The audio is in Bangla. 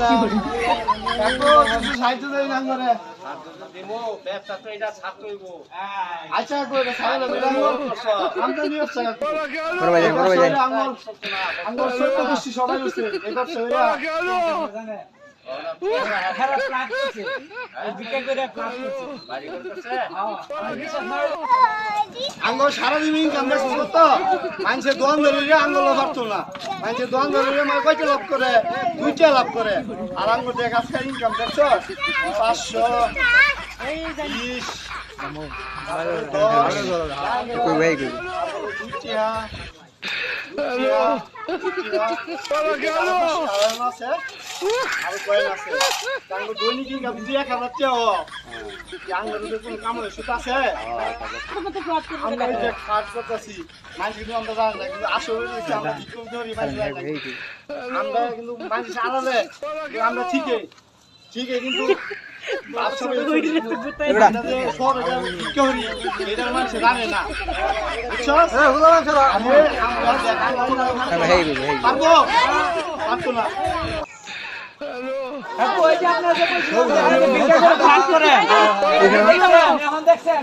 না কাকু কিছু সাহায্য দেই না করে দিমু ব্যবসা তো এটা ছাত্র হইব আচ্ছা কই এটা সারা দিলাম আমদানি হচ্ছে না বড় ভাই আঙ্গুর সত্য বেশি সবাই হচ্ছে এই করছে ওরা খারাপ প্লাট করছে এই বিকা করে প্লাট করছে বাড়ি করতেছে আঙ্গুর সারা দিন ইনকাম দেখছ তো মানুষের দোয়ান ধরে আঙ্গুর লাভ পারতো না মানুষের দোয়ান ধরে মানে কয়টা লাভ করে 2টা লাভ করে আর আঙ্গুর দেখ আজকে ইনকাম দেখছ 500 20 কই ভাই কই দৈনিক ইনকাম 1000 টাকা কামড় সুতা আছে আমরা খাট করতেছি মানুষ কিন্তু আমরা জানি না কিন্তু আসলে আমরা আমরা কিন্তু মানুষ আলাদা আমরা ঠিকই কিন্তু এটার মানুষ জানে না পারবো পারতো না ওই যে আপনার যে বিকা করে প্লাট করে এখন দেখছেন